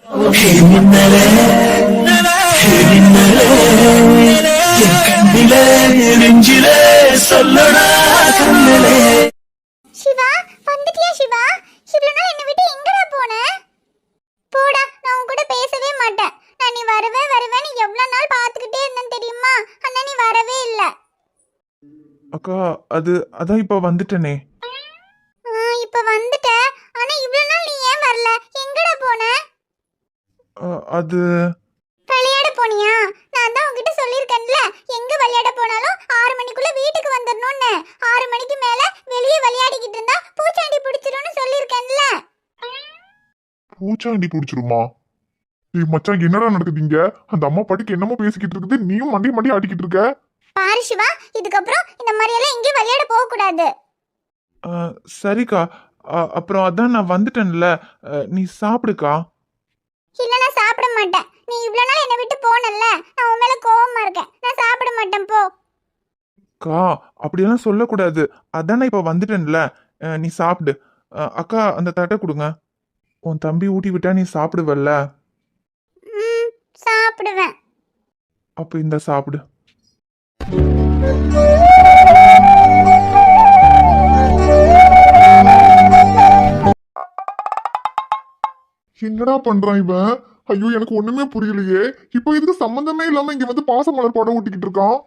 சிவா, வந்துட்டியா சிவா? இவ்வளவு நாள் என்ன விட்டு எங்கடா போன? போடா, நான் உன் கூட பேசவே மாட்டேன். நான் நீ வருவேன்னு எவ்வளவு நாள் பார்த்துக்கிட்டே இருந்தேன் தெரியுமா? ஆனா நீ வரவே இல்ல. அக்கா, அதான் இப்ப வந்துட்டனே. இப்ப வந்துட்ட. ஆனா இவ்வளவு நாள் நீ ஏன் வரல? எங்கடா போன? அது விளையாட போனியா? நான் தான் உன்கிட்ட சொல்லிருக்கேன்ல, எங்க விளையாட போனாலும் 6 மணிக்குள்ள வீட்டுக்கு வந்துடணும்னு. 6 மணிக்கு மேல வெளியே விளையாடிக்கிட்டு இருந்தா பூச்சாண்டி பிடிச்சிரும்னு சொல்லிருக்கேன்ல. பூச்சாண்டி பிடிச்சிருமா? மச்சான், என்னடா நடக்குதுங்க? அந்த அம்மா பாட்டுக்கு என்னமோ பேசிக்கிட்டு இருக்குது, நீயும் மண்டி ஆட்டிக்கிட்டு இருக்க. பாரு சிவா, இதுக்கப்புறம் இந்த மாதிரி எல்லாம் எங்கேயும் விளையாட போக கூடாது. சரிக்கா. அப்புறம் அதான் நான் வந்துட்டேன்ல, நீ சாப்பிடுக்கா. இல்ல, நான் சாப்பிட மாட்டேன். நீ இவ்வளவு நாள் என்ன விட்டு போனல்ல, நான் உன் மேல கோவமா இருக்கேன். நான் சாப்பிட மாட்டேன், போ. அக்கா, அப்படியெல்லாம் சொல்லக்கூடாது. அதான் நான் இப்ப வந்துட்டேன்ல, நீ சாப்பிடு. அக்கா, அந்த தட்டை கொடுங்க. உன் தம்பி ஊட்டி விட்டா நீ சாப்பிடுவல்ல? சாப்பிடுவேன். அப்ப இந்த சாப்பிடு. என்னடா பண்றான் இவன்? ஐயோ, எனக்கு ஒண்ணுமே புரியலையே. இப்போ இதுக்கு சம்பந்தமே இல்லாம இங்க வந்து பாசமலர் படம் ஊட்டிக்கிட்டு இருக்கான்.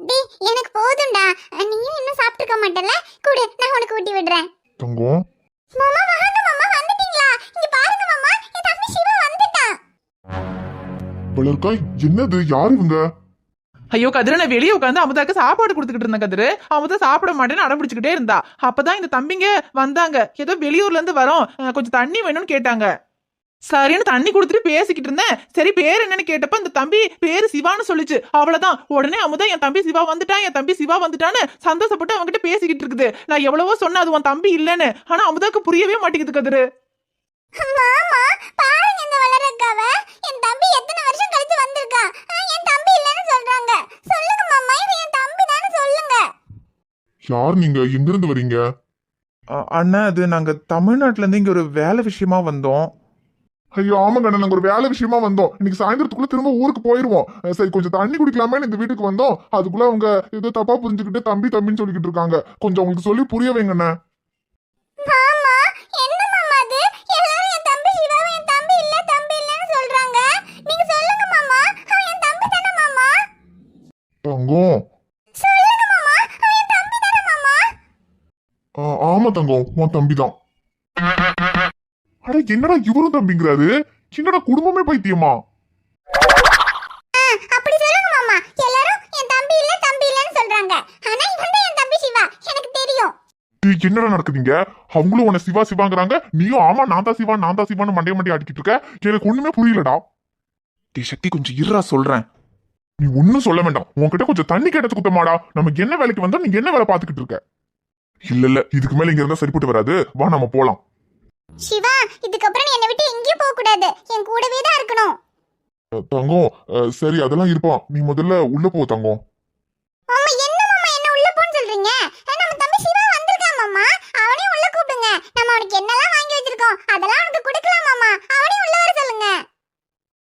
டேய், எனக்கு போதும்டா. நீயும் இன்னும் சாப்பிட்டுக்க மாட்டல? குடு, நான் உனக்கு ஊட்டி விடுறேன். தங்கம், மாமா வாங்க மாமா, வந்துட்டீங்களா? இங்க பாருங்க மாமா, என் தம்பி சிவா வந்துட்டான். வளர்க்காய், என்னது? யாரு இவங்க? ஐயோ கதிர, நான் வெளியே உட்காந்து அமுதாக்கு சாப்பாடு கொடுத்துக்கிட்டு இருந்தேன் கதிரு. அமுதா சாப்பிட மாட்டேன்னு அடம் பிடிச்சிக்கிட்டே இருந்தா. அப்பதான் இந்த தம்பிங்க வந்தாங்க. ஏதோ வெளியூர்ல இருந்து வரோம், கொஞ்சம் தண்ணி வேணும்னு கேட்டாங்க. சரின்னு தண்ணி கொடுத்துட்டு பேசிக்கிட்டு இருந்தேன். சரி, பேர் என்னன்னு கேட்டப்ப இந்த தம்பி பேரு சிவான்னு சொல்லிச்சு. அவ்வளவுதான். உடனே அமுதா என் தம்பி சிவா வந்துட்டான்னு சந்தோஷப்பட்டு அவங்ககிட்ட பேசிக்கிட்டு இருக்குது. நான் எவ்வளவோ சொன்னேன் அது உன் தம்பி இல்லன்னு. ஆனா அமுதாக்கு புரியவே மாட்டேங்குது கதிரு. மாமா, பாருங்க இந்த வளரக்காவ. என் தம்பி எத்தனை வருஷம் கழிச்சு வந்திருக்கான். என் தம்பி இல்லன்னு சொல்றாங்க. சொல்லுங்க மாமா, இது என் தம்பி தானே, சொல்லுங்க. யார் நீங்க? எங்க இருந்து வரீங்க? அண்ணா, அது நாங்க தமிழ்நாட்டுல இருந்து இங்க ஒரு வேலை விஷயமா வந்தோம். ஐயோ ஆமாங்க, நாங்க ஒரு வேலை விஷயமா வந்தோம். இன்னைக்கு சாயந்தரத்துக்குள்ள திரும்ப ஊருக்கு போயிருவோம். சரி, கொஞ்சம் தண்ணி குடிக்கலாமே இந்த வீட்டுக்கு வந்தோம். அதுக்குள்ள அவங்க ஏதோ தப்பா புரிஞ்சுக்கிட்டு தம்பின்னு சொல்லிக்கிட்டு இருக்காங்க. கொஞ்சம் அவங்களுக்கு சொல்லி புரிய வைங்கண்ணே. மாமா, என்ன மாமா அது? எல்லாரும் என் தம்பி சிவாவை என் தம்பி இல்லன்னு சொல்றாங்க. நீங்க சொல்லுங்க மாமா, அவன் என் தம்பி தானே மாமா? தங்கம், சொல்லுங்க மாமா, அவன் என் தம்பி தானே மாமா? ஆமா தங்கம், உன் தம்பிதான். அட, என்னடா இவரும் தம்பிங்கிறாரு? என்னடா குடும்பமே பைத்தியமா? அப்படி சொல்லுங்க மாமா. எல்லாரும் என் தம்பி இல்லன்னு சொல்றாங்க. ஆனா இவன் தான் என் தம்பி சிவா, எனக்கு தெரியும். என்னடா நடக்குதுங்க? அவங்களும் உன்னை சிவாங்கிறாங்க, நீயும் ஆமா நான் தான் சிவான்னு மண்டைய ஆடிக்கிட்டு இருக்க. எனக்கு ஒண்ணுமே புரியலடா. டி சக்தி, கொஞ்சம் இருடா சொல்றேன். நீ ஒன்னும் சொல்ல வேண்டாம். உன்கிட்ட கொஞ்சம் தண்ணி கேட்டது குத்தமாடா. நம்ம என்ன வேலைக்கு வந்தா நீ என்ன வேலை பாத்துக்கிட்டு இருக்க? இல்ல, இதுக்கு மேல இங்க இருந்தா சரிப்பட்டு வராது. வா, நம்ம போலாம். சிவா, இதுக்கப்புறம் நீ என்னை விட்டு எங்கேயும் போக கூடாது. என் கூடவே தான் இருக்கணும். தங்கம், சரி அதெல்லாம் இருப்பான். நீ முதல்ல உள்ள போ தங்கம். மாமா, என்ன மாமா என்ன உள்ள போன்னு சொல்றீங்க? நம்ம தம்பி சிவா வந்திருக்கான் மாமா. அவனே உள்ள கூப்பிடுங்க. நம்ம அவனுக்கு என்னெல்லாம் வாங்கி வச்சிருக்கோம் அதெல்லாம் அவனுக்கு கொடுக்கலாம் மாமா. அவனே உள்ள வர சொல்லுங்க.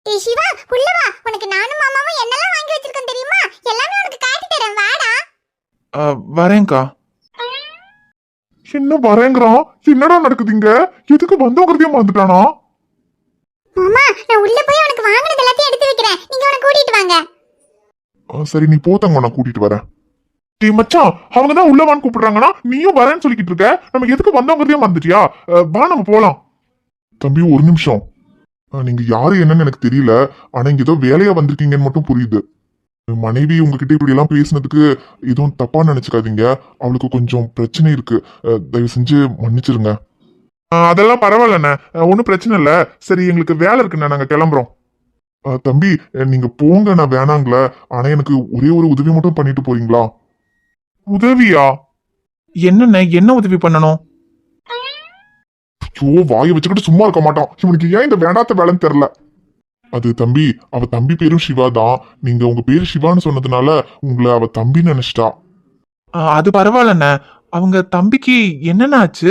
டேய் சிவா, உள்ள வா. உனக்கு நானும் மாமாவும் என்னெல்லாம் வாங்கி வச்சிருக்கோம் தெரியுமா? எல்லாமே உனக்கு காட்டி தரேன், வாடா. வரேன்க்கா. என்ன வரேங்கிறான்? என்னடா நடக்குதுங்க? எதுக்கு வந்தவங்கிறதையும் வந்துட்டானா? மாமா, நான் உள்ள போய் உனக்கு வாங்குனது எல்லாத்தையும் எடுத்து வைக்கிறேன். நீங்க அவனை கூட்டிட்டு வாங்க. சரி, நீ போத்தங்க, நான் கூட்டிட்டு வரேன். டீ மச்சான், அவங்க தான் உள்ள வான்னு கூப்பிடுறாங்கன்னா நீயும் வரேன்னு சொல்லிக்கிட்டு இருக்க. நம்ம எதுக்கு வந்தவங்கிறதையும் வந்துட்டியா? வா, நம்ம போலாம். தம்பி, ஒரு நிமிஷம். நீங்க யாரு என்னன்னு எனக்கு தெரியல. ஆனா இங்க ஏதோ வேலையா வந்திருக்கீங்கன்னு மட்டும் புரியுது. மனைவி உங்ககிட்ட இப்படி எல்லாம் பேசினதுக்கு எதுவும் தப்பா நினைச்சுக்காதீங்க. அவளுக்கு கொஞ்சம் பிரச்சனை இருக்கு. தயவு செஞ்சு மன்னிச்சிருங்க. அதெல்லாம் பரவாயில்லண்ணே, ஒன்னும் பிரச்சனை இல்ல. சரி, எங்களுக்கு வேலை இருக்குண்ணே, நாங்க கிளம்புறோம். தம்பி, நீங்க போங்க, நான் வேணாங்கள. ஆனா எனக்கு ஒரே ஒரு உதவி மட்டும் பண்ணிட்டு போறீங்களா? உதவியா? என்னண்ணே, என்ன உதவி பண்ணணும்? ஐயோ, வாயை வச்சுக்கிட்டு சும்மா இருக்க மாட்டான். இவனுக்கு ஏன் இந்த வேண்டாத்த வேலைன்னு தெரியல. அது தம்பி, அவ தம்பி பேரும் சிவா தான். நீங்க உங்க பேரு சிவான்னு சொன்னதுனால உங்களை அவ தம்பின்னு நினைச்சிட்டா. அது பரவாயில்லண்ணே. அவங்க தம்பிக்கு என்னென்ன ஆச்சு?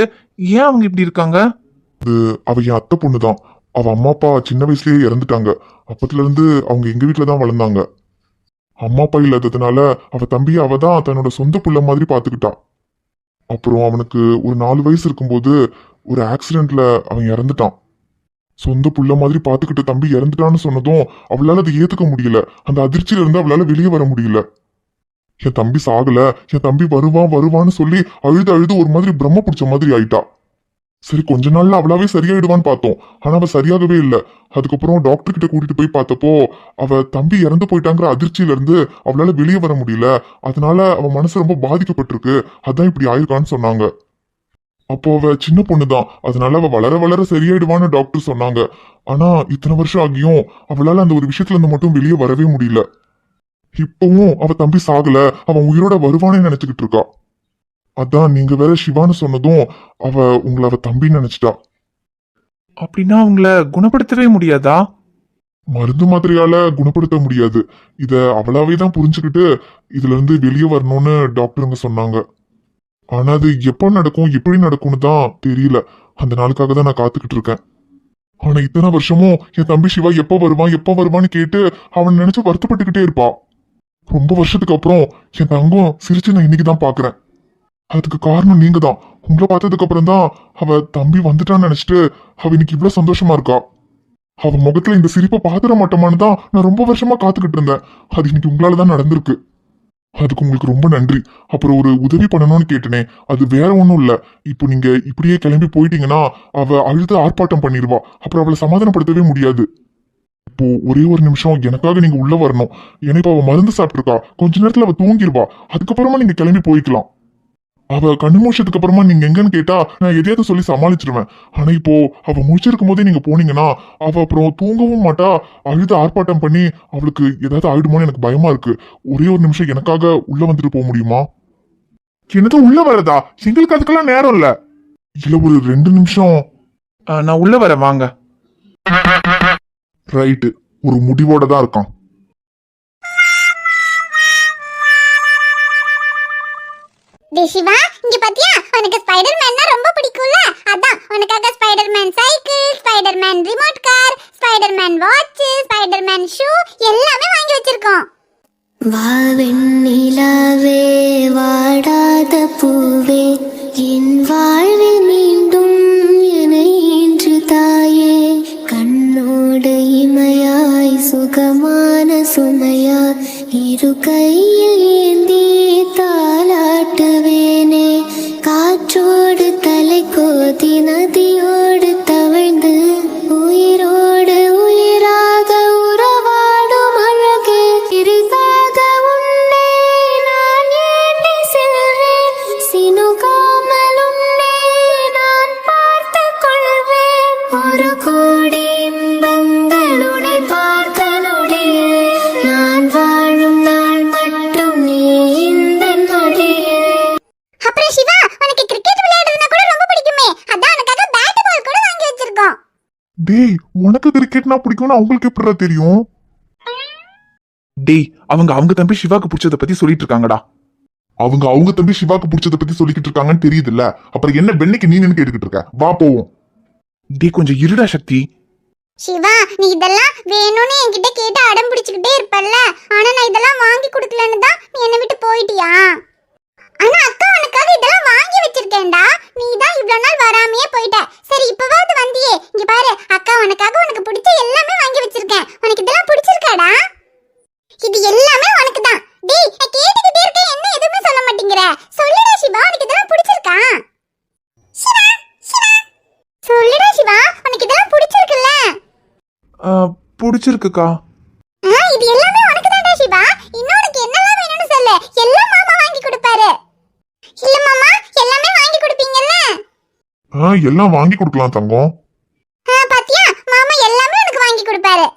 ஏன் அவங்க இப்படி இருக்காங்க? அவ என் அத்தை பொண்ணுதான். அவ அம்மா அப்பா சின்ன வயசுலயே இறந்துட்டாங்க. அப்பத்துல இருந்து அவங்க எங்க வீட்டுல தான் வளர்ந்தாங்க. அம்மா அப்பா இல்லாததுனால அவ தம்பியை அவ தான் தன்னோட சொந்த புள்ள மாதிரி பாத்துக்கிட்டா. அப்புறம் அவனுக்கு ஒரு 4 வயசு இருக்கும்போது ஒரு ஆக்சிடென்ட்ல அவன் இறந்துட்டான். சொந்த புள்ள மாதிரி பாத்துக்கிட்ட தம்பி இறந்துட்டான்னு சொன்னதும் அவளால அதை ஏத்துக்க முடியல. அந்த அதிர்ச்சியில இருந்து அவளால வெளியே வர முடியல. என் தம்பி சாகல, என் தம்பி வருவான் வருவான்னு சொல்லி அழுது அழுது ஒரு மாதிரி பிரம்ம பிடிச்ச மாதிரி ஆயிட்டா. சரி கொஞ்ச நாள்ல அவளாவே சரியாயிடுவான்னு பார்த்தோம். ஆனா அவ சரியாகவே இல்லை. அதுக்கப்புறம் டாக்டர் கிட்ட கூட்டிட்டு போய் பார்த்தப்போ அவ தம்பி இறந்து போயிட்டாங்கிற அதிர்ச்சியில இருந்து அவளால வெளியே வர முடியல. அதனால அவ மனசு ரொம்ப பாதிக்கப்பட்டிருக்கு. அதான் இப்படி ஆயிருக்கான்னு சொன்னாங்க. அப்போ அவ சின்ன பொண்ணுதான், அதனால அவ வளர வளர சரியாயிடுவான்னு டாக்டர் சொன்னாங்க. ஆனா இத்தனை வருஷம் ஆகியும் அவளால அந்த ஒரு விஷயத்துல இருந்து மட்டும் வெளியே வரவே முடியல. இப்பவும் அவ தம்பி சாகல, அவன் உயிரோட வருவானே நினைச்சுக்கிட்டு இருக்கா. அதான் நீங்க வேற சிவான்னு சொன்னதும் உங்களை அவ தம்பின்னு நினைச்சிட்டா. அப்படின்னா அவங்கள குணப்படுத்தவே முடியாதா? மருந்து மாத்திரையால குணப்படுத்த முடியாது. இத அவளாவே தான் புரிஞ்சுக்கிட்டு இதுல இருந்து வெளியே வரணும்னு டாக்டருங்க சொன்னாங்க. ஆனா அது எப்ப நடக்கும் எப்படி நடக்கும்னு தான் தெரியல. அந்த நாளுக்காக தான் நான் காத்துக்கிட்டு இருக்கேன். ஆனா இத்தனை வருஷமும் என் தம்பி சிவா எப்ப வருவான்னு கேட்டு அவன் நினைச்சு வருத்தப்பட்டுக்கிட்டே இருப்பா. ரொம்ப வருஷத்துக்கு அப்புறம் என் தங்கம் சிரிச்சு நான் இன்னைக்குதான் பாக்குறேன். அதுக்கு காரணம் நீங்க தான். உங்களை பார்த்ததுக்கு அப்புறம் தான் அவ தம்பி வந்துட்டான்னு நினைச்சிட்டு அவ இன்னைக்கு இவ்வளவு சந்தோஷமா இருக்கா. அவ முகத்துல இந்த சிரிப்பை பாத்துட மாட்டோமான்னு தான் நான் ரொம்ப வருஷமா காத்துக்கிட்டு இருந்தேன். அது இன்னைக்கு உங்களால தான் நடந்திருக்கு. அதுக்கு உங்களுக்கு ரொம்ப நன்றி. அப்புறம் ஒரு உதவி பண்ணணும்னு கேட்டனே, அது வேற ஒண்ணும் இல்ல. இப்போ நீங்க இப்படியே கிளம்பி போயிட்டீங்கன்னா அவ அழுது ஆர்ப்பாட்டம் பண்ணிடுவா. அப்புறம் அவளை சமாதானப்படுத்தவே முடியாது. இப்போ ஒரே ஒரு நிமிஷம் எனக்காக நீங்க உள்ள வரணும். ஏன்னா இப்ப அவ மருந்து சாப்பிட்டுருக்கா. கொஞ்ச நேரத்துல அவ தூங்கிடுவா. அதுக்கப்புறமா நீங்க கிளம்பி போய்க்கலாம். அவ கண்ணு மூச்சதுக்கு அப்புறமா நீங்க எங்கன்னு கேட்டா நான் எதையாவது சொல்லி சமாளிச்சிருவேன். ஆனா இப்போ அவ முடிச்சிருக்கும் போதே நீங்க போனீங்கன்னா அவ அப்புறம் தூங்கவும் மாட்டா. அழுது ஆர்ப்பாட்டம் பண்ணி அவளுக்கு ஏதாவது ஆயிடுமோன்னு எனக்கு பயமா இருக்கு. ஒரே ஒரு நிமிஷம் எனக்காக உள்ள வந்துட்டு போக முடியுமா? என்னது உள்ள வரதா? எங்களுக்கு அதுக்கெல்லாம் நேரம் இல்ல. இல்ல ஒரு 2 நிமிஷம். நான் உள்ள வரேன் வாங்க. ரைட்டு, ஒரு முடிவோட தான் இருக்கான். சிவா, இங்க பாத்தியா? உனக்கு ஸ்பைடர்மேன்னா ரொம்ப பிடிக்கும்ல? அதான் உனக்காக Spiderman cycle, Spiderman remote car, Spiderman watch, Spiderman shoe எல்லாமே வாங்கி வச்சிருக்கோம். வா வெண்ணிலாவே வாடாத பூவே, என் வாழ்வில் மீண்டும் என இன்று தாயே, கண்ணோடு இமையாய் சுகமான சுமையா இரு கையில் ஏந்தி தாலாட்டுவேனே, காற்றோடு தலை கோதி நதியோடு தவழ்ந்து உயிரோடு உயிராக உறவாடும் அழகே, இருகாக உன்னை நான் ஏந்தி செல்வேன், சினுகாமல் உன்னை நான் பார்த்துக் கொள்வேன், ஒரு கோடி இன்பங்களுடை பார்த்த நொடியே, நான் வாழும் நாள் மட்டும் நீ இந்த நொடியே. அப்புறம் சிவா, உனக்கு கிரிக்கெட் விளையாடுறதுனா கூட ரொம்ப பிடிக்குமே. அதான் உனக்காக பேட் பால் கூட வாங்கி வச்சிருக்கோம். டேய், உனக்கு கிரிக்கெட்னா பிடிக்கும்னு அவங்களுக்கு எப்படிடா தெரியும்? டேய், அவங்க தம்பி சிவாக்கு பிடிச்சத பத்தி சொல்லிட்டு இருக்காங்கடா. அவங்க தம்பி சிவாக்கு பிடிச்சத பத்தி சொல்லிக்கிட்டு இருக்காங்கன்னு தெரியுதுல்ல. அப்புறம் என்ன வெண்ணைக்கு நீ நின்னு கேட்டுக்கிட்டு இருக்க? வா போவோம். டேய் கொஞ்சம் இருடா சக்தி. சிவா, நீ இதெல்லாம் வேணும்னு என்கிட்ட கேட்டு அடம் பிடிச்சுக்கிட்டே இருப்பல்ல. ஆனா நான் இதெல்லாம் வாங்கி கொடுக்கலன்னு தான் நீ என்னை விட்டு போயிட்டியா? ஆனா அக்கா உனக்காக இதெல்லாம் வாங்கி வச்சிருக்கேன்டா. நீ தான் இவ்வளவு நாள் வராமையே போயிட்ட. சரி இப்பவாவது வந்தியே. இங்க பாரு, அக்கா உனக்காக உனக்கு பிடிச்ச எல்லாமே வாங்கி வச்சிருக்கேன். உனக்கு இதெல்லாம் பிடிச்சிருக்காடா? இது எல்லாமே உனக்கு தான். டேய், நான் கேட்டுக்கிட்டே இருக்கேன், என்ன எதுவுமே சொல்ல மாட்டேங்கிற. சொல்லுடா சிவா, உனக்கு இதெல்லாம் பிடிச்சிருக்கா? சிவா, சிவா, சொல்லுடா சிவா, உனக்கு இதெல்லாம் பிடிச்சிருக்குல்ல? பிடிச்சிருக்குக்கா. இது எல்லாமே உனக்கு தான்டா சிவா. இன்னும் உனக்கு என்னலாம் வேணும்னு சொல்லு, எல்லாம் மாமா வாங்கி கொடுப்பாரு. இல்ல மாமா, எல்லாமே வாங்கி கொடுப்பீங்கல்ல? எல்லாம் வாங்கி கொடுக்கலாம் தங்கம். பாத்தியா, மாமா எல்லாமே உனக்கு வாங்கி கொடுப்பாரு.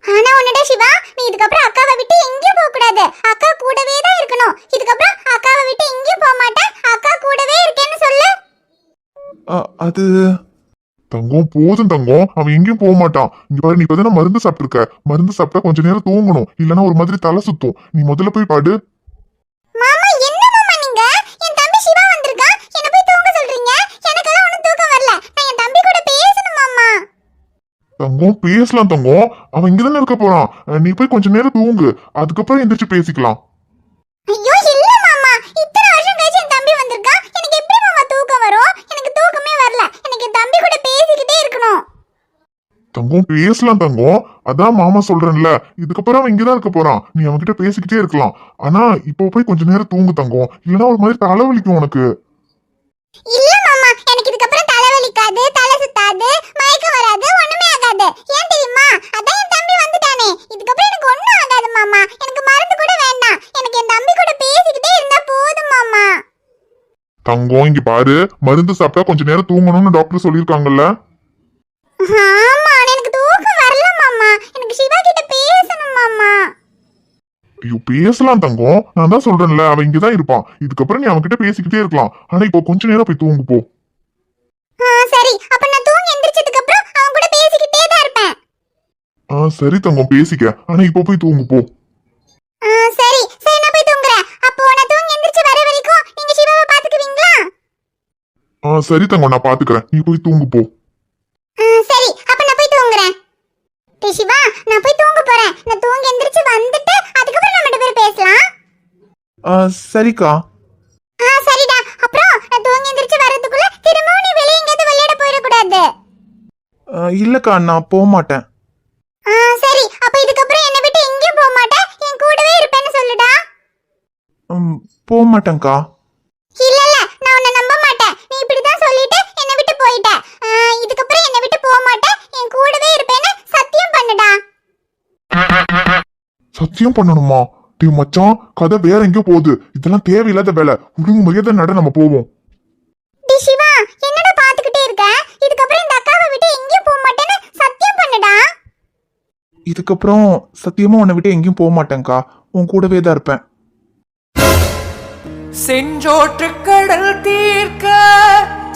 ஆனா உன்னடா சிவா, நீ இதுக்கப்புறம் அக்காவை விட்டு எங்கேயும் போக கூடாது. அக்கா கூடவே தான் இருக்கணும். இதுக்கப்புறம் அக்காவை விட்டு எங்கேயும் போக மாட்டேன், அக்கா கூடவே இருக்கேன்னு சொல்லு. அது தங்கம் போதும் தங்கம், அவன் எங்கேயும் போக மாட்டான். இங்க பாரு, நீ இப்பதானே மருந்து சாப்பிட்டுருக்க. மருந்து சாப்பிட்டா கொஞ்ச நேரம் தூங்கணும், இல்லைன்னா ஒரு மாதிரி தலை சுத்தும். நீ முதல்ல போய் பாடு. மாமா, என்ன மாமா நீங்க? என் தம்பி சிவா வந்திருக்கான், என்ன போய் தூங்க சொல்றீங்க? எனக்கெல்லாம் ஒண்ணும் தூக்கம் வரல. நான் என் தம்பி கூட பேசணும் மாமா. தங்கம் பேசலாம் தங்கம், அவன் இங்கதானே இருக்க போறான். நீ போய் கொஞ்ச நேரம் தூங்கு, அதுக்கப்புறம் எந்திரிச்சு பேசிக்கலாம். ஐயோ இல்ல மாமா, இத்தனை வருஷம் கழிச்சு என் தம்பி வந்திருக்கான். எனக்கு எப்படி மாமா தூக்கம் வரும்? எனக்கு தூக்கமே வரல. எனக்கு என் தம்பி கூட பேசிக்கிட்டே இருக்கணும். தங்கம் பேசலாம் தங்கம், அதான் மாமா சொல்றேன்ல, இதுக்கப்புறம் அவன் இங்கதான் இருக்க போறான். நீ அவன்கிட்ட பேசிக்கிட்டே இருக்கலாம். ஆனா இப்போ போய் கொஞ்ச நேரம் தூங்கு தங்கம், இல்லைன்னா ஒரு மாதிரி தலைவலிக்கும் உனக்கு. இல்ல மாமா, எனக்கு இதுக்கப்புறம் தலைவலிக்காது, தலை சுத்தாது, மயக்கம் வராது, ஒண்ணுமே ஆகாது. ஏன் தெரியுமா? அதான் என் தம்பி வந்துட்டானே. இதுக்கப்புறம் எனக்கு ஒண்ணும் ஆகாது மாமா. எனக்கு மருந்து கூட வேண்டாம். எனக்கு என் தம்பி கூட பேசிக்கிட்டே இருந்தா போதும் மாமா. தங்கம் இங்க பாரு, மருந்து சாப்பிட்டா கொஞ்ச நேரம் தூங்கணும்னு டாக்டர் சொல்லியிருக்காங்கல்ல. ஆமா, எனக்கு தூக்கம் வரல மாமா. எனக்கு சிவா கிட்ட பேசணும் மாமா. ஐயோ பேசலாம் தங்கம், நான் தான் சொல்றேன்ல, அவன் இங்கதான் இருப்பான். இதுக்கப்புறம் நீ அவன்கிட்ட பேசிக்கிட்டே இருக்கலாம். ஆனா இப்போ கொஞ்ச நேரம் போய் தூங்கு போ. சரி, அப்ப நான் தூங்கி எந்திரிச்சதுக்கு அப்புறம் அவன் கூட பேசிக்கிட்டே தான் இருப்பேன். சரி தங்கம் பேசிக்க, ஆனா இப்போ போய் தூங்கு போ. சரி சரி, நான் போய் தூங்குறேன். அப்போ நான் தூங்கி எந்திரிச்சு வர வரைக்கும் நீங்க சிவாவை பாத்துக்குவீங்களா? சரி தங்கம், நான் பாத்துக்கிறேன், நீ போய் தூங்கு போ. சரி, அப்ப நான் போய் தூங்குறேன். டேய் சிவா, நான் போய் தூங்க போறேன். நான் தூங்கி எந்திரிச்சு வந்துட்டு அதுக்கப்புறம் நம்ம ரெண்டு பேரும் பேசலாம். சரிக்கா. சரிடா. அப்புறம் நான் தூங்கி எந்திரிச்சு வரதுக்குள்ள திரும்பவும் நீ வெளிய எங்கேயாவது விளையாட போயிடக்கூடாது. இல்லக்கா, நான் போக மாட்டேன். சரி, அப்ப இதுக்கப்புறம் என்னை விட்டு எங்கேயும் போக மாட்டேன், என் கூடவே இருப்பேன்னு சொல்லுடா. போக மாட்டேன்க்கா. இல்ல இல்ல, நான் உன்னை நம்ப மாட்டேன். நீ இப்படிதான் சொல்லிட்டு என்னை விட்டு போயிட்ட. இதுக்கப்புறம் என்னை விட்டு போக மாட்டேன், என் கூடவே இருப்பேன்னு சத்தியம் பண்ணுடா. சத்தியம் பண்ணணுமா? டேய் மச்சான், கதை வேற எங்கேயோ போகுது. இதெல்லாம் தேவையில்லாத வேலை. ஒழுங்கு மரியாதை நட, நம்ம போவோம். டேய் சிவா, என்னடா பாத்துக்கிட்டே இருக்க? இதுக்கப்புறம் இந்த அக்காவை விட்டு எங்கேயும் போக மாட்டேன்னு சத்தியம் பண்ணுடா. இதுக்கப்புறம் சத்தியமா உன்னை விட்டு எங்கேயும் போக மாட்டேன்க்கா. உன் கூடவே தான் இருப்பேன். செஞ்சோற்று கடல் தீர்க்க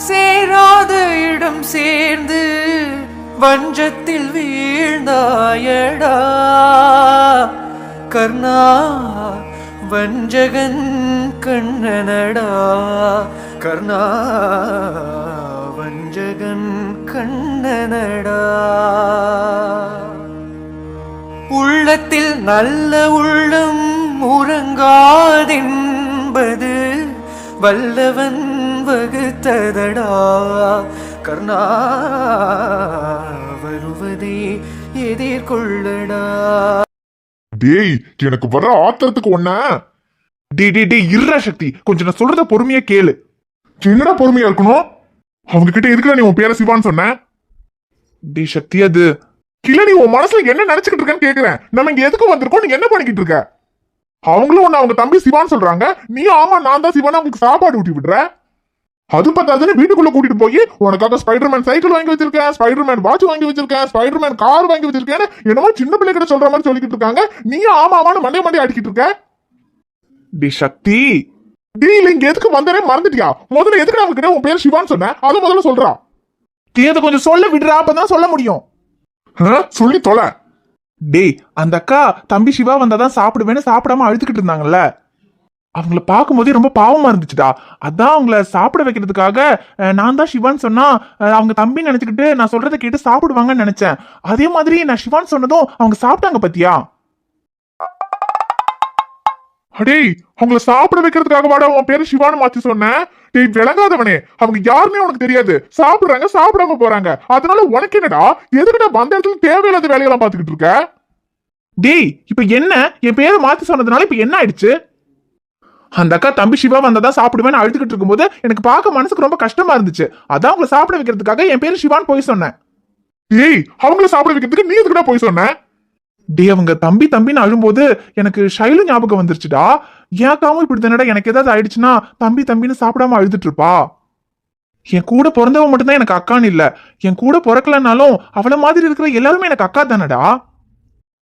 சேராத இடம் சேர்ந்து வஞ்சத்தில் வீழ்ந்தாயடா கர்ணா, வஞ்சகன் கண்ணனடா கர்ணா, வஞ்சகன் கண்ணனடா. உள்ளத்தில் நல்ல உள்ளம் உறங்காதென்பது வல்லவன் வகுத்ததடா கர்ணா, வருவதை எதிர்கொள்ளடா. டேய், எனக்கு வர ஆத்திரத்துக்கு ஒண்ண. டே இருடா சக்தி, கொஞ்சம் நான் சொல்றத பொறுமையா கேளு. என்னடா பொறுமையா இருக்கணும்? அவங்க கிட்ட எதுக்குடா நீ உன் பேரை சிவான்னு சொன்ன? டே சக்தி, அது இல்ல, நீ உன் மனசுல என்ன நினைச்சுக்கிட்டு இருக்கேன்னு கேக்குறேன். நம்ம இங்க எதுக்கு வந்திருக்கோம், நீ என்ன பண்ணிக்கிட்டு இருக்க? அவங்களும் ஒண்ணு அவங்க தம்பி சிவான்னு சொல்றாங்க, நீ ஆமா நான் தான் சிவான்னு அவங்களுக்கு சாப்பாடு ஊட்டி விடுற. அது பத்தாதுன்னு வீட்டுக்குள்ள கூட்டிட்டு போய் உனக்காக ஸ்பைடர்மேன் சைக்கிள் வாங்கி வச்சிருக்கேன், ஸ்பைடர்மேன் வாட்ச் வாங்கி வச்சிருக்கேன், ஸ்பைடர்மேன் கார் வாங்கி வச்சிருக்கேன், என்னமோ சின்ன பிள்ளை கிட்ட சொல்ற மாதிரி சொல்லிக்கிட்டு இருக்காங்க. நீ ஆமா ஆமான்னு மண்டே அடிக்கிட்டு இருக்க. டே சக்தி, டீல் இங்க எதுக்கு வந்தனே மறந்துட்டியா? முதல்ல எதுக்கு அவங்க கிட்ட உன் பேர் சிவான்னு சொன்ன, அதை முதல்ல சொல்றா. நீ அதை கொஞ்சம் சொல்ல விடுறா, அப்பதான் சொல்ல முடியும். சொல்லி தொலை. டேய், அந்த அக்கா தம்பி சிவா வந்தாதான் சாப்பிடுவேன்னு சாப்பிடாம அழுதுகிட்டு இருந்தாங்கல்ல, அவங்கள பார்க்கும்போதே ரொம்ப பாவமா இருந்துச்சுடா. அதான் அவங்கள சாப்பிட வைக்கிறதுக்காக நான் தான் சிவான்னு சொன்னா அவங்க தம்பி நினைச்சுக்கிட்டு நான் சொல்றதை கேட்டு சாப்பிடுவாங்கன்னு நினைச்சேன். அதே மாதிரி நான் சிவான்னு சொன்னதும் அவங்க சாப்பிட்டாங்க பத்தியா. அடேய், அவங்கள சாப்பிட வைக்கிறதுக்காக வாடா உன் பேரு சிவான்னு மாத்தி சொன்னேன். டேய் விளங்காதவனே, அவங்க யாருமே உனக்கு தெரியாது. சாப்பிடுறாங்க, சாப்பிடாம போறாங்க. அதனால உனக்கு என்னடா? எதுக்குடா வந்த இடத்துல தேவையில்லாத வேலையெல்லாம் பாத்துக்கிட்டு இருக்க? டேய், இப்ப என்ன, என் பேரை மாத்தி சொன்னதுனால இப்ப என்ன ஆயிடுச்சு? அந்த அக்கா தம்பி சிவா வந்தாதான் சாப்பிடுவேன்னு அழுதுகிட்டு இருக்கும்போது எனக்கு பார்க்க மனசுக்கு ரொம்ப கஷ்டமா இருந்துச்சு. அதான் அவங்கள சாப்பிட வைக்கிறதுக்காக என் பேரு சிவான்னு போய் சொன்னேன். ஏய், அவங்கள சாப்பிட வைக்கிறதுக்கு நீ எதுக்குடா போய் சொன்ன? டே, அவங்க தம்பின்னு அழும்போது எனக்கு ஷைலு ஞாபகம் வந்துருச்சுடா. ஏக்காவும் இப்படி தானடா, எனக்கு ஏதாவது ஆயிடுச்சுன்னா தம்பின்னு சாப்பிடாம அழுதுட்டு இருப்பா. என் கூட பிறந்தவன் மட்டும்தான் எனக்கு அக்கான்னு இல்ல, என் கூட பிறக்கலனாலும் அவள மாதிரி இருக்கிற எல்லாருமே எனக்கு அக்கா தானடா.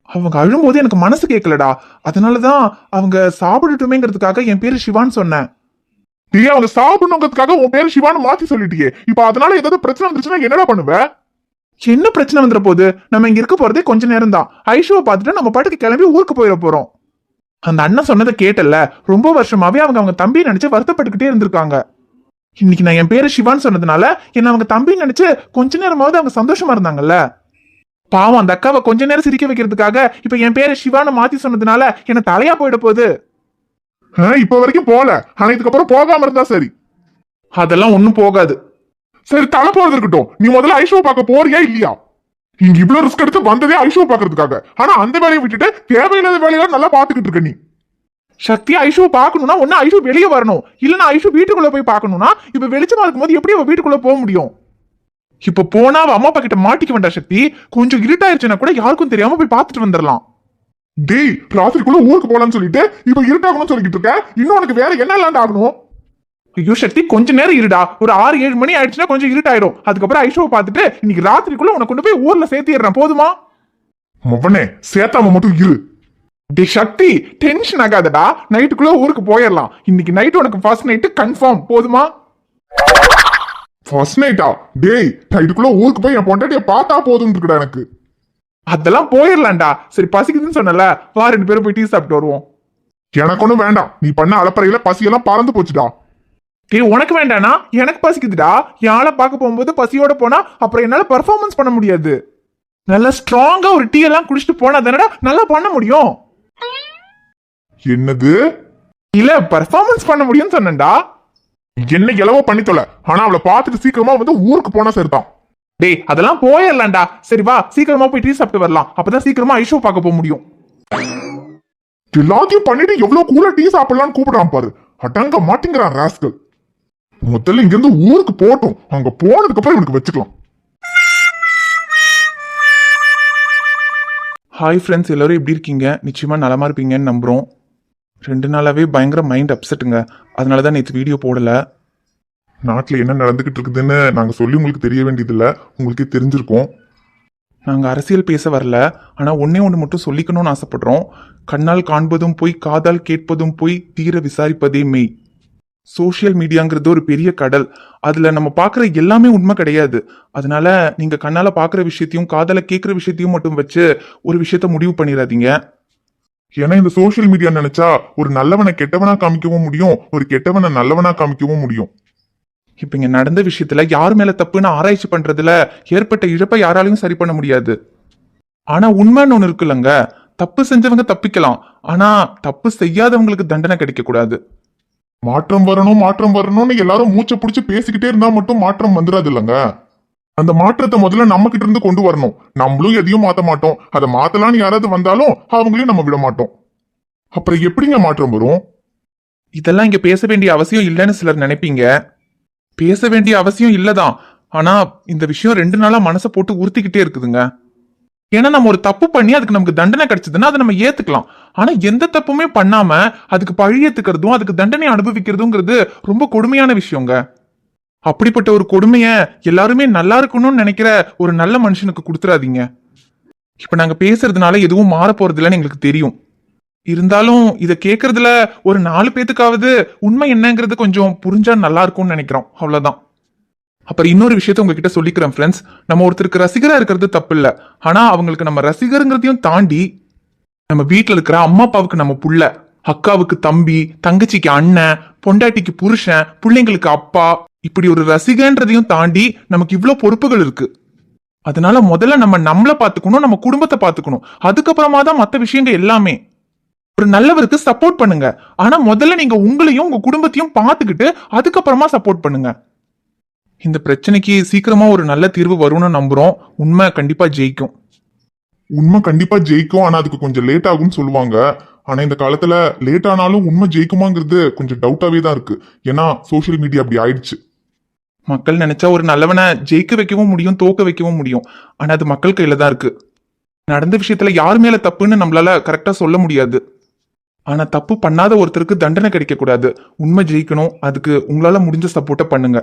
அவங்க அழும்போது எனக்கு மனசு கேட்கலடா. அதனாலதான் அவங்க சாப்பிடட்டுமேங்கிறதுக்காக என் பேரு சிவான்னு சொன்னேன். நீ அவங்க சாப்பிடணுங்கிறதுக்காக உன் பேரு சிவான்னு மாத்தி சொல்லிட்டியே. இப்ப அதனால ஏதாவது பிரச்சனை வந்துச்சுன்னா என்னடா பண்ணுவ? என்ன பிரச்சனை வந்துட போகுது? நம்ம இங்க இருக்க போறதே கொஞ்ச நேரம் தான். ஐஷுவை பார்த்துட்டு நம்ம பாட்டுக்கு கிளம்பி ஊருக்கு போயிட போறோம். அந்த அண்ணன் சொன்னதை கேட்டல, ரொம்ப வருஷமாவே அவங்க தம்பி நினைச்சு வருத்தப்பட்டுக்கிட்டே இருந்திருக்காங்க. இன்னைக்கு நான் என் பேரு சிவான்னு சொன்னதுனால என்ன அவங்க தம்பி நினைச்சு கொஞ்ச நேரமாவது அவங்க சந்தோஷமா இருந்தாங்கல்ல. பாவம் அந்த அக்காவை கொஞ்ச நேரம் சிரிக்க வைக்கிறதுக்காக இப்ப என் பேரை சிவான்னு மாத்தி சொன்னதுனால என்ன தலையா போயிட போகுது. இப்ப வரைக்கும் போல, ஆனா இதுக்கப்புறம் போகாம இருந்தா சரி. அதெல்லாம் ஒண்ணும் போகாது. சரி, தலை போறது இருக்கட்டும். நீ முதல்ல ஐஷோவை பார்க்க போறியா இல்லையா? இங்க இவ்வளவு ரிஸ்க் எடுத்து வந்ததே ஐஷோவை பாக்குறதுக்காக. ஆனா அந்த வேலையை விட்டுட்டு தேவையில்லாத வேலையெல்லாம் நல்லா பாத்துக்கிட்டு இருக்க நீ. சக்தி ஐஷுவை பார்க்கணும்னா ஒன்னு ஐஷு வெளியே வரணும், இல்லன்னா ஐஷு வீட்டுக்குள்ள போய் பார்க்கணும்னா இப்ப வெளிச்சமா இருக்கும்போது எப்படி அவ வீட்டுக்குள்ள போக முடியும்? இப்ப போனா அவ அம்மா அப்பா கிட்ட மாட்டிக்க வேண்டாம் சக்தி. கொஞ்சம் இருட்டாயிருச்சுன்னா கூட யாருக்கும் தெரியாம போய் பார்த்துட்டு வந்துடலாம். டேய், ராத்திரிக்குள்ள ஊருக்கு போலான்னு சொல்லிட்டு இப்ப இருட்டாகணும்னு சொல்லிட்டு இருக்க. இன்னும் உனக்கு வேற என்ன இல்லாண்டு ஆகணும்? ஐயோ சக்தி, கொஞ்ச நேரம் இருடா. ஒரு 6-7 மணி ஆயிடுச்சுன்னா கொஞ்சம் இருட்டாயிடும். அதுக்கப்புறம் ஐஷோவை பார்த்துட்டு இன்னைக்கு ராத்திரிக்குள்ள உனக்கு கொண்டு போய் ஊர்ல சேர்த்திடுறேன், போதுமா? மவனே, சேர்த்தாம மட்டும் இரு. டே சக்தி, டென்ஷன் ஆகாதடா. நைட்டுக்குள்ள ஊருக்கு போயிடலாம். இன்னைக்கு நைட் உனக்கு ஃபர்ஸ்ட் நைட் கன்ஃபார்ம், போதுமா? ஃபர்ஸ்ட் நைட்டா? டேய், நைட்டுக்குள்ள ஊருக்கு போய் என் பொண்டாட்டிய பார்த்தா போதும் இருக்குடா எனக்கு. அதெல்லாம் போயிடலாம்டா. சரி, பசிக்குதுன்னு சொன்னல, வா 2 பேரும் போய் டீ சாப்பிட்டு வருவோம். எனக்கு ஒண்ணும் வேண்டாம். நீ பண்ண அலப்பறையில பசியெல்லாம் பறந்து போச்சுடா. டே உனக்கு வேண்டானா எனக்கு பசிக்குதுடா. யாரை பார்க்க போகும்போது பசியோட போனா அப்புறம் என்னால பெர்ஃபார்மன்ஸ் பண்ண முடியாது. நல்லா ஸ்ட்ராங்கா ஒரு டீ எல்லாம் குடிச்சிட்டு போனா தானடா நல்லா பண்ண முடியும். என்னது? இல்ல, பெர்ஃபார்மன்ஸ் பண்ண முடியும்னு சொன்னேன்டா. என்ன எளவோ பண்ணி தொலை. ஆனா அவளை பார்த்துட்டு சீக்கிரமா வந்து ஊருக்கு போனா சரிதான். டேய் அதெல்லாம் போயிடலாம்டா. சரி வா, சீக்கிரமா போய் டீ சாப்பிட்டு வரலாம். அப்பதான் சீக்கிரமா ஐஷோ பார்க்க போக முடியும். எல்லாத்தையும் பண்ணிட்டு எவ்வளவு கூலா டீ சாப்பிடலாம்னு கூப்பிடுறான் பாரு. அடங்க மாட்டேங்கிறான் ராஸ்கல். முதல்ல இங்க இருந்து ஊருக்கு போட்டும், அங்க போனதுக்கு அப்புறம் இவனுக்கு வச்சுக்கலாம். ஹாய் ஃப்ரெண்ட்ஸ், எல்லாரும் எப்படி இருக்கீங்க? நிச்சயமா நலமா இருப்பீங்கன்னு நம்புறோம். 2 நாளாவே பயங்கர மைண்ட் அப்செட்டுங்க. அதனாலதான் நேற்று வீடியோ போடல. நாட்டுல என்ன நடந்துகிட்டு இருக்குதுன்னு நாங்க சொல்லி உங்களுக்கு தெரிய வேண்டியதில்ல, உங்களுக்கே தெரிஞ்சிருக்கும். நாங்க அரசியல் பேச வரல, ஆனா ஒன்னே ஒன்று மட்டும் சொல்லிக்கணும்னு ஆசைப்படுறோம். கண்ணால் காண்பதும் போய், காதால் கேட்பதும் போய், தீர விசாரிப்பதே மெய். சோசியல் மீடியாங்கிறது ஒரு பெரிய கடல். அதுல நம்ம பாக்குற எல்லாமே உண்மை கிடையாது. அதனால நீங்க கண்ணால பாக்குற விஷயத்தையும் காதால கேட்கிற விஷயத்தையும் மட்டும் வச்சு ஒரு விஷயத்த முடிவு பண்ணிடாதீங்க. ஏன்னா இந்த சோசியல் மீடியா நினைச்சா ஒரு நல்லவனை கெட்டவனா காமிக்கவும் முடியும், ஒரு கெட்டவனை நல்லவனா காமிக்கவும் முடியும். இப்ப இங்க நடந்த விஷயத்துல யார் மேல தப்புன்னு ஆராய்ச்சி பண்றதுல ஏற்பட்ட இழப்பை யாராலையும் சரி பண்ண முடியாது. ஆனா உண்மைன்னு ஒண்ணு இருக்குல்லங்க, தப்பு செஞ்சவங்க தப்பிக்கலாம், ஆனா தப்பு செய்யாதவங்களுக்கு தண்டனை கிடைக்க கூடாது. மாற்றம் வரணும் மாற்றம் வரணும்னு எல்லாரும் மூச்சை பிடிச்சு பேசிக்கிட்டே இருந்தா மட்டும் மாற்றம் வந்துடாது இல்லைங்க. அந்த மாற்றத்தை முதல்ல நம்ம கிட்ட இருந்து கொண்டு வரணும். நம்மளும் எதையும் மாத்த மாட்டோம். அதை மாத்தலான்னு யாராவது வந்தாலும் அவங்களையும் நம்ம விட மாட்டோம். அப்புறம் எப்படிங்க மாற்றம் வரும்? இதெல்லாம் இங்க பேச வேண்டிய அவசியம் இல்லைன்னு சிலர் நினைப்பீங்க. பேச வேண்டிய அவசியம் இல்லதான். ஆனா இந்த விஷயம் 2 நாளா மனசை போட்டு உறுத்திக்கிட்டே இருக்குதுங்க. ஏன்னா நம்ம ஒரு தப்பு பண்ணி அதுக்கு நமக்கு தண்டனை கிடைச்சதுன்னா அதை நம்ம ஏத்துக்கலாம். ஆனா எந்த தப்புமே பண்ணாம அதுக்கு பழி ஏத்துக்கிறதும் அதுக்கு தண்டனை அனுபவிக்கிறதுங்கிறது ரொம்ப கொடுமையான விஷயங்க. அப்படிப்பட்ட ஒரு கொடுமைய எல்லாருமே நல்லா இருக்கணும்னு நினைக்கிற ஒரு நல்ல மனுஷனுக்கு கொடுத்துறாதீங்க. இப்ப நாங்க பேசுறதுனால எதுவும் மாற போறது இல்லைன்னு எங்களுக்கு தெரியும். இருந்தாலும் இதை கேட்கறதுல ஒரு 4 பேத்துக்காவது உண்மை என்னங்கிறது கொஞ்சம் புரிஞ்சா நல்லா இருக்கும்னு நினைக்கிறோம், அவ்வளவுதான். அப்புறம் இன்னொரு விஷயத்த உங்ககிட்ட சொல்லிக்கிறேன் ஃப்ரெண்ட்ஸ். நம்ம ஒருத்தருக்கு ரசிகரா இருக்கிறது தப்பு இல்லை. ஆனா அவங்களுக்கு நம்ம ரசிகருங்கிறதையும் தாண்டி நம்ம வீட்டுல இருக்கிற அம்மா அப்பாவுக்கு நம்ம புள்ள, அக்காவுக்கு தம்பி, தங்கச்சிக்கு அண்ணன், பொண்டாட்டிக்கு புருஷன், பிள்ளைங்களுக்கு அப்பா, இப்படி ஒரு ரசிகன்றதையும் தாண்டி நமக்கு இவ்வளவு பொறுப்புகள் இருக்கு. அதனால முதல்ல நம்மள பாத்துக்கணும், நம்ம குடும்பத்தை பாத்துக்கணும். அதுக்கப்புறமா தான் மற்ற விஷயங்கள் எல்லாமே. ஒரு நல்லவருக்கு சப்போர்ட் பண்ணுங்க, ஆனா முதல்ல நீங்க உங்களையும் உங்க குடும்பத்தையும் பார்த்துக்கிட்டு அதுக்கப்புறமா சப்போர்ட் பண்ணுங்க. இந்த பிரச்சனைக்கு சீக்கிரமா ஒரு நல்ல தீர்வு வரும்னு நம்புறோம். உண்மை கண்டிப்பா ஜெயிக்கும். உண்மை கண்டிப்பா ஜெயிக்கும், ஆனா அதுக்கு கொஞ்சம் லேட் ஆகும்னு சொல்லுவாங்க. ஆனா இந்த காலத்துல லேட் ஆனாலும் உண்மை ஜெயிக்குமாங்கிறது கொஞ்சம் டவுட்டாவே தான் இருக்கு. ஏன்னா சோசியல் மீடியா அப்படி ஆயிடுச்சு. மக்கள் நினைச்சா ஒரு நல்லவனை ஜெயிக்க வைக்கவும் முடியும், தோக்க வைக்கவும் முடியும். ஆனா அது மக்கள் கையில தான் இருக்கு. நடந்த விஷயத்துல யார் மேல தப்புன்னு நம்மளால கரெக்டா சொல்ல முடியாது. ஆனா தப்பு பண்ணாத ஒருத்தருக்கு தண்டனை கிடைக்க கூடாது. உண்மை ஜெயிக்கணும். அதுக்கு உங்களால முடிஞ்ச சப்போர்ட்டை பண்ணுங்க.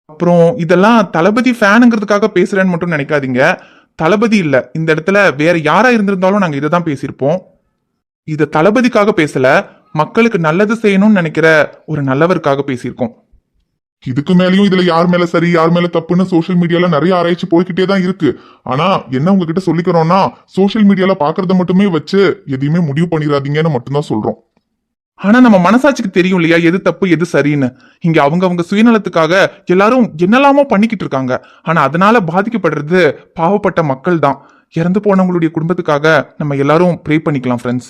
அப்புறம் இதெல்லாம் தளபதி ஃபேனுங்கிறதுக்காக பேசுறேன்னு மட்டும் நினைக்காதீங்க. தளபதி இல்ல, இந்த இடத்துல வேற யாரா இருந்திருந்தாலும் நாங்க இதை தான் பேசியிருப்போம். இத தளபதிக்காக பேசல, மக்களுக்கு நல்லது செய்யணும்னு நினைக்கிற ஒரு நல்லவருக்காக பேசியிருக்கோம். இதுக்கு மேலேயும் இதுல யார் மேல சரி யார் மேல தப்புன்னு சோசியல் மீடியால நிறைய ஆராய்ச்சி போய்கிட்டே தான் இருக்கு. ஆனா என்ன உங்ககிட்ட சொல்லிக்கிறோம்னா, சோசியல் மீடியால பாக்குறத மட்டுமே வச்சு எதையுமே முடிவு பண்ணிடாதீங்கன்னு மட்டும்தான் சொல்றோம். ஆனா நம்ம மனசாட்சிக்கு தெரியும் இல்லையா எது தப்பு எது சரின்னு. இங்க அவங்க சுயநலத்துக்காக எல்லாரும் என்னெல்லாமோ பண்ணிக்கிட்டு இருக்காங்க. ஆனா அதனால பாதிக்கப்படுறது பாவப்பட்ட மக்கள் தான். இறந்து போனவங்களுடைய குடும்பத்துக்காக நம்ம எல்லாரும் ப்ரே பண்ணிக்கலாம் ஃப்ரெண்ட்ஸ்.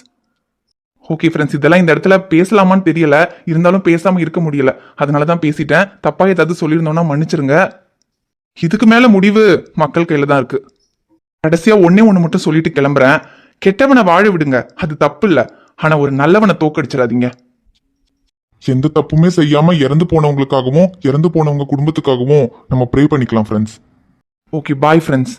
ஓகே ஃப்ரெண்ட்ஸ், இதெல்லாம் இந்த இடத்துல பேசலாமான்னு தெரியல, இருந்தாலும் பேசாம இருக்க முடியல, அதனாலதான் பேசிட்டேன். தப்பா ஏதாவது சொல்லியிருந்தோம்னா மன்னிச்சிருங்க. இதுக்கு மேல முடிவு மக்கள் கையில தான் இருக்கு. கடைசியா ஒண்ணே ஒண்ணு மட்டும் சொல்லிட்டு கிளம்புறேன். கெட்டவனை வாழ விடுங்க, அது தப்பு இல்ல. ஆனா ஒரு நல்லவனை தோக்கடிச்சிடாதீங்க. எந்த தப்புமே செய்யாம இறந்து போனவங்களுக்காகவும் இறந்து போனவங்க குடும்பத்துக்காகவும் நம்ம ப்ரே பண்ணிக்கலாம் ஃப்ரெண்ட்ஸ். Okay, bye friends.